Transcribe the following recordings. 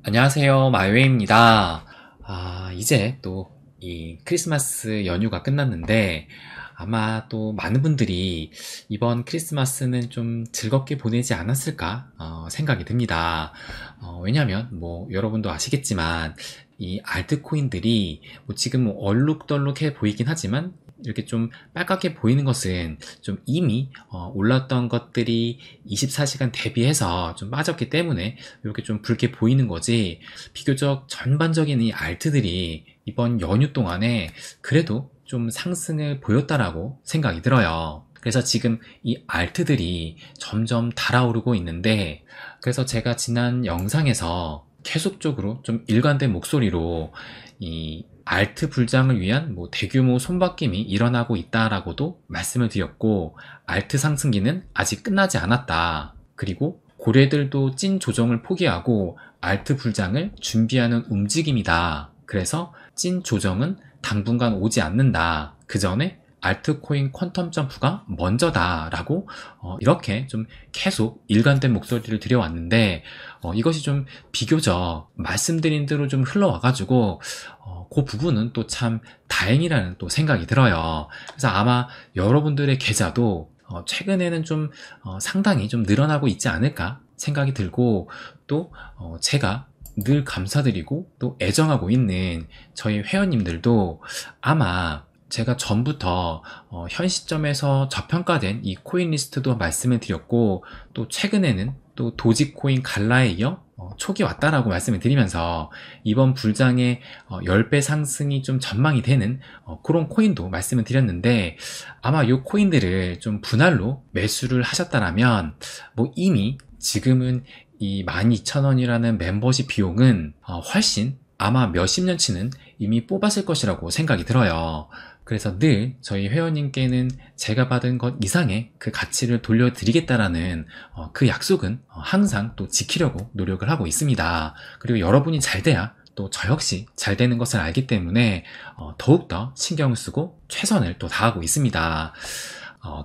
안녕하세요. 마요웨이입니다. 이제 또 이 크리스마스 연휴가 끝났는데 아마 또 많은 분들이 이번 크리스마스는 좀 즐겁게 보내지 않았을까 생각이 듭니다. 왜냐면 뭐 여러분도 아시겠지만 이 알트코인들이 뭐 지금 뭐 얼룩덜룩해 보이긴 하지만 이렇게 좀 빨갛게 보이는 것은 좀 이미 올랐던 것들이 24시간 대비해서 좀 빠졌기 때문에 이렇게 좀 붉게 보이는 거지, 비교적 전반적인 이 알트들이 이번 연휴 동안에 그래도 좀 상승을 보였다라고 생각이 들어요. 그래서 지금 이 알트들이 점점 달아오르고 있는데, 그래서 제가 지난 영상에서 계속적으로 좀 일관된 목소리로 이 알트 불장을 위한 뭐 대규모 손바뀜이 일어나고 있다라고도 말씀을 드렸고, 알트 상승기는 아직 끝나지 않았다. 그리고 고래들도 찐 조정을 포기하고 알트 불장을 준비하는 움직임이다. 그래서 찐 조정은 당분간 오지 않는다. 그 전에 알트코인 퀀텀 점프가 먼저다 라고 이렇게 좀 계속 일관된 목소리를 드려왔는데, 이것이 좀 비교적 말씀드린 대로 좀 흘러와가지고 그 부분은 또 참 다행이라는 또 생각이 들어요. 그래서 아마 여러분들의 계좌도 최근에는 좀 상당히 좀 늘어나고 있지 않을까 생각이 들고, 또 제가 늘 감사드리고 또 애정하고 있는 저희 회원님들도 아마 제가 전부터 현 시점에서 저평가된 이 코인 리스트도 말씀을 드렸고, 또 최근에는 또 도지코인 갈라에 이어 촉이 왔다라고 말씀을 드리면서 이번 불장의 10배 상승이 좀 전망이 되는 그런 코인도 말씀을 드렸는데, 아마 이 코인들을 좀 분할로 매수를 하셨다라면 뭐 이미 지금은 이 12,000원이라는 멤버십 비용은 훨씬 아마 몇십 년치는 이미 뽑았을 것이라고 생각이 들어요. 그래서 늘 저희 회원님께는 제가 받은 것 이상의 그 가치를 돌려드리겠다라는 그 약속은 항상 또 지키려고 노력을 하고 있습니다. 그리고 여러분이 잘 돼야 또 저 역시 잘 되는 것을 알기 때문에 더욱더 신경을 쓰고 최선을 또 다하고 있습니다.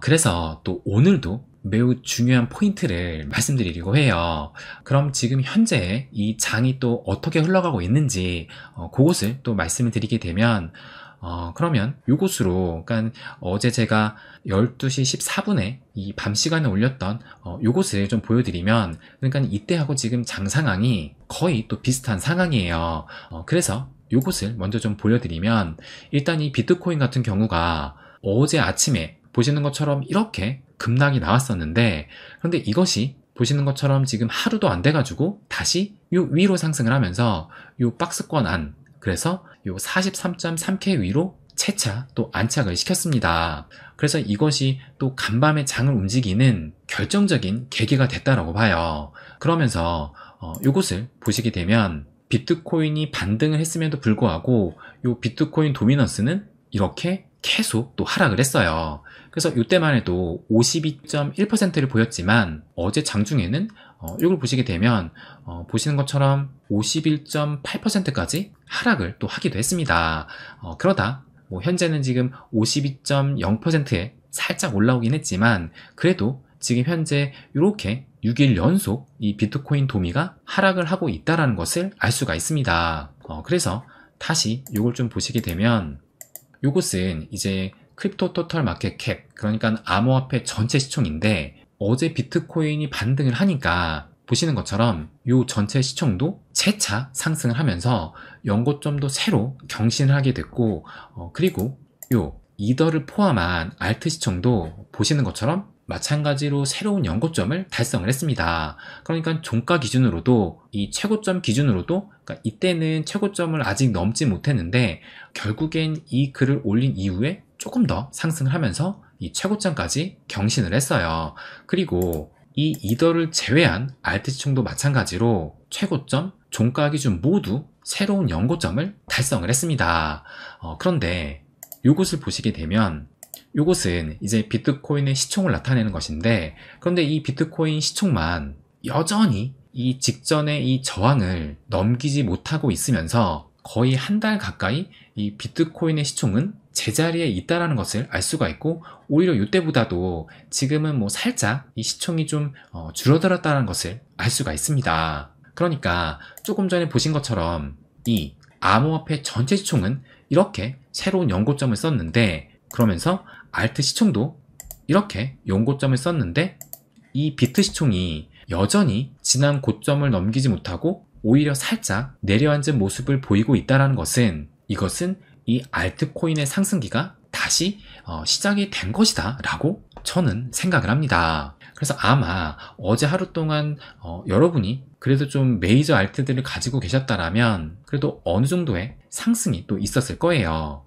그래서 또 오늘도 매우 중요한 포인트를 말씀드리려고 해요. 그럼 지금 현재 이 장이 또 어떻게 흘러가고 있는지 그것을 또 말씀을 드리게 되면, 그러면 요것으로, 그러니까 어제 제가 12시 14분에 이 밤 시간에 올렸던 요것을 좀 보여드리면, 그러니까 이때하고 지금 장 상황이 거의 또 비슷한 상황이에요. 그래서 요것을 먼저 좀 보여드리면, 일단 이 비트코인 같은 경우가 어제 아침에 보시는 것처럼 이렇게 급락이 나왔었는데, 그런데 이것이 보시는 것처럼 지금 하루도 안 돼가지고 다시 요 위로 상승을 하면서 요 박스권 안, 그래서 요 43.3K 위로 채차 또 안착을 시켰습니다. 그래서 이것이 또 간밤에 장을 움직이는 결정적인 계기가 됐다라고 봐요. 그러면서 요것을 보시게 되면 비트코인이 반등을 했음에도 불구하고 요 비트코인 도미넌스는 이렇게 계속 또 하락을 했어요. 그래서 이때만 해도 52.1%를 보였지만 어제 장중에는 이걸 보시게 되면 보시는 것처럼 51.8%까지 하락을 또 하기도 했습니다. 그러다 뭐 현재는 지금 52.0%에 살짝 올라오긴 했지만, 그래도 지금 현재 이렇게 6일 연속 이 비트코인 도미가 하락을 하고 있다는 것을 알 수가 있습니다. 그래서 다시 이걸 좀 보시게 되면, 요것은 이제 크립토 토털 마켓 캡, 그러니까 암호화폐 전체 시총인데, 어제 비트코인이 반등을 하니까 보시는 것처럼 요 전체 시총도 재차 상승을 하면서 연고점도 새로 경신을 하게 됐고, 그리고 요 이더를 포함한 알트 시총도 보시는 것처럼 마찬가지로 새로운 연고점을 달성을 했습니다. 그러니까 종가 기준으로도, 이 최고점 기준으로도, 그러니까 이때는 최고점을 아직 넘지 못했는데 결국엔 이 글을 올린 이후에 조금 더 상승을 하면서 이 최고점까지 경신을 했어요. 그리고 이 이더를 제외한 알트 시총도 마찬가지로 최고점, 종가 기준 모두 새로운 연고점을 달성을 했습니다. 그런데 이것을 보시게 되면, 이것은 이제 비트코인의 시총을 나타내는 것인데, 그런데 이 비트코인 시총만 여전히 이 직전의 이 저항을 넘기지 못하고 있으면서 거의 한 달 가까이 이 비트코인의 시총은 제자리에 있다라는 것을 알 수가 있고, 오히려 이때보다도 지금은 뭐 살짝 이 시총이 좀 줄어들었다는 것을 알 수가 있습니다. 그러니까 조금 전에 보신 것처럼 이 암호화폐 전체 시총은 이렇게 새로운 연고점을 썼는데, 그러면서 알트 시총도 이렇게 연고점을 썼는데, 이 비트 시총이 여전히 지난 고점을 넘기지 못하고 오히려 살짝 내려앉은 모습을 보이고 있다는 것은, 이것은 이 알트코인의 상승기가 다시 시작이 된 것이다 라고 저는 생각을 합니다. 그래서 아마 어제 하루 동안 여러분이 그래도 좀 메이저 알트들을 가지고 계셨다라면 그래도 어느 정도의 상승이 또 있었을 거예요.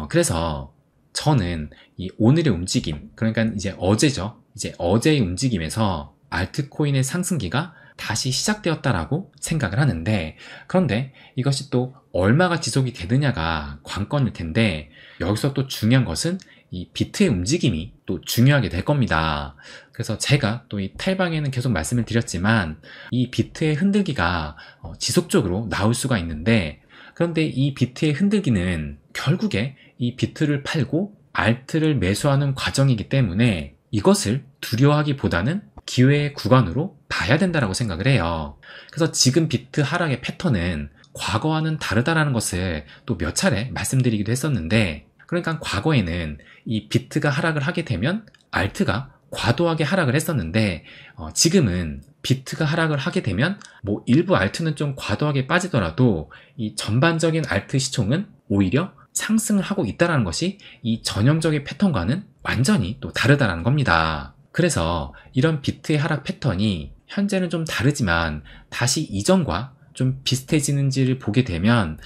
그래서 저는 이 오늘의 움직임, 그러니까 이제 어제죠. 이제 어제의 움직임에서 알트코인의 상승기가 다시 시작되었다라고 생각을 하는데, 그런데 이것이 또 얼마가 지속이 되느냐가 관건일 텐데, 여기서 또 중요한 것은 이 비트의 움직임이 또 중요하게 될 겁니다. 그래서 제가 또 이 탈방에는 계속 말씀을 드렸지만, 이 비트의 흔들기가 지속적으로 나올 수가 있는데, 그런데 이 비트의 흔들기는 결국에 이 비트를 팔고 알트를 매수하는 과정이기 때문에 이것을 두려워하기보다는 기회의 구간으로 봐야 된다고 생각을 해요. 그래서 지금 비트 하락의 패턴은 과거와는 다르다라는 것을 또 몇 차례 말씀드리기도 했었는데, 그러니까 과거에는 이 비트가 하락을 하게 되면 알트가 과도하게 하락을 했었는데, 지금은 비트가 하락을 하게 되면 뭐 일부 알트는 좀 과도하게 빠지더라도 이 전반적인 알트 시총은 오히려 상승을 하고 있다는 것이 이 전형적인 패턴과는 완전히 또 다르다는 겁니다. 그래서 이런 비트의 하락 패턴이 현재는 좀 다르지만 다시 이전과 좀 비슷해지는지를 보게 되면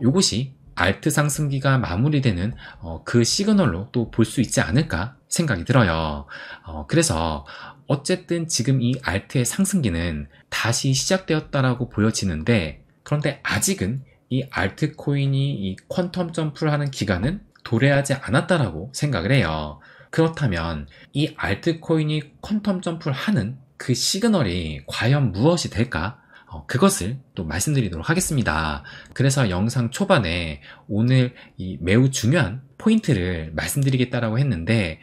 이것이 알트 상승기가 마무리되는 그 시그널로 또 볼 수 있지 않을까 생각이 들어요. 그래서 어쨌든 지금 이 알트의 상승기는 다시 시작되었다라고 보여지는데, 그런데 아직은 이 알트코인이 이 퀀텀 점프를 하는 기간은 도래하지 않았다라고 생각을 해요. 그렇다면 이 알트코인이 퀀텀 점프를 하는 그 시그널이 과연 무엇이 될까? 그것을 또 말씀드리도록 하겠습니다. 그래서 영상 초반에 오늘 이 매우 중요한 포인트를 말씀드리겠다라고 했는데,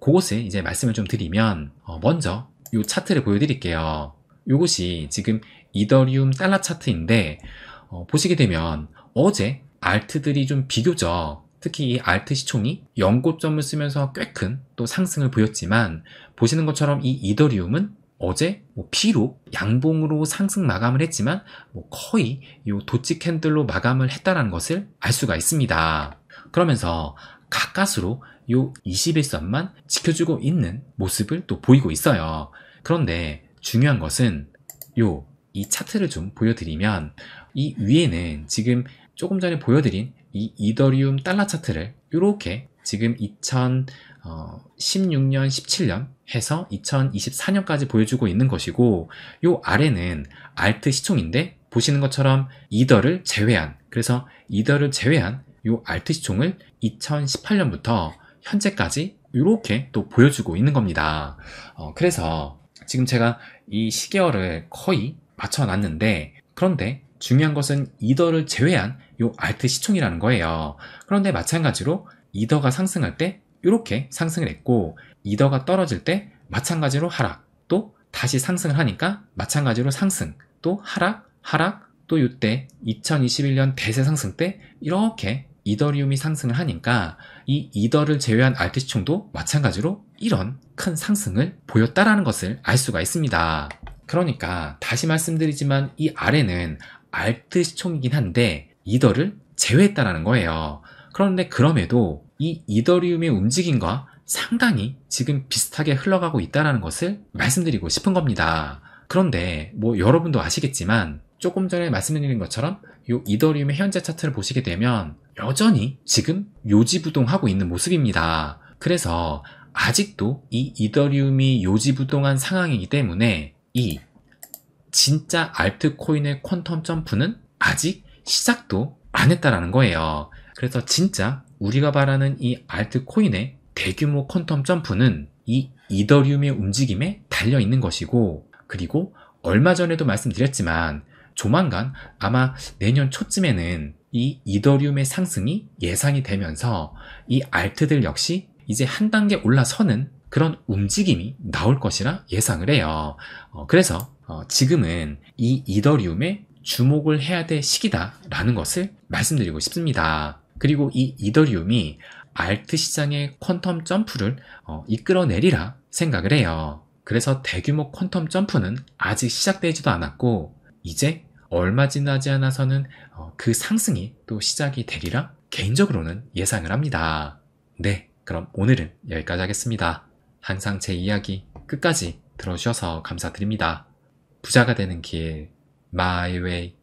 그것을 이제 말씀을 좀 드리면, 먼저 이 차트를 보여드릴게요. 이것이 지금 이더리움 달러 차트인데, 보시게 되면 어제 알트들이 좀 비교적, 특히 이 알트 시총이 연고점을 쓰면서 꽤 큰 또 상승을 보였지만, 보시는 것처럼 이 이더리움은 어제 비록 양봉으로 상승 마감을 했지만 거의 이 도치 캔들로 마감을 했다는 것을 알 수가 있습니다. 그러면서 가까스로 이 21선만 지켜주고 있는 모습을 또 보이고 있어요. 그런데 중요한 것은 이 차트를 좀 보여드리면, 이 위에는 지금 조금 전에 보여드린 이 이더리움 달러 차트를 이렇게 지금 2016년, 17년 해서 2024년까지 보여주고 있는 것이고, 요 아래는 알트 시총인데, 보시는 것처럼 이더를 제외한, 그래서 이더를 제외한 요 알트 시총을 2018년부터 현재까지 이렇게 또 보여주고 있는 겁니다. 그래서 지금 제가 이 시계열을 거의 맞춰놨는데, 그런데 중요한 것은 이더를 제외한 요 알트 시총이라는 거예요. 그런데 마찬가지로 이더가 상승할 때 이렇게 상승을 했고, 이더가 떨어질 때 마찬가지로 하락, 또 다시 상승을 하니까 마찬가지로 상승, 또 하락, 또 이때 2021년 대세 상승 때 이렇게 이더리움이 상승을 하니까 이 이더를 제외한 알트 시총도 마찬가지로 이런 큰 상승을 보였다라는 것을 알 수가 있습니다. 그러니까 다시 말씀드리지만 이 아래는 알트 시총이긴 한데 이더를 제외했다라는 거예요. 그런데 그럼에도 이 이더리움의 움직임과 상당히 지금 비슷하게 흘러가고 있다는 것을 말씀드리고 싶은 겁니다. 그런데 여러분도 아시겠지만 조금 전에 말씀드린 것처럼 이 이더리움의 현재 차트를 보시게 되면 여전히 지금 요지부동하고 있는 모습입니다. 그래서 아직도 이 이더리움이 요지부동한 상황이기 때문에 이 진짜 알트코인의 퀀텀 점프는 아직 시작도 안 했다라는 거예요. 그래서 진짜 우리가 바라는 이 알트코인의 대규모 퀀텀 점프는 이 이더리움의 움직임에 달려 있는 것이고, 그리고 얼마 전에도 말씀드렸지만 조만간 아마 내년 초쯤에는 이 이더리움의 상승이 예상이 되면서 이 알트들 역시 이제 한 단계 올라서는 그런 움직임이 나올 것이라 예상을 해요. 그래서 지금은 이 이더리움에 주목을 해야 될 시기다라는 것을 말씀드리고 싶습니다. 그리고 이 이더리움이 알트 시장의 퀀텀 점프를 이끌어내리라 생각을 해요. 그래서 대규모 퀀텀 점프는 아직 시작되지도 않았고 이제 얼마 지나지 않아서는 그 상승이 또 시작이 되리라 개인적으로는 예상을 합니다. 네, 그럼 오늘은 여기까지 하겠습니다. 항상 제 이야기 끝까지 들어주셔서 감사드립니다. 부자가 되는 길, My Way.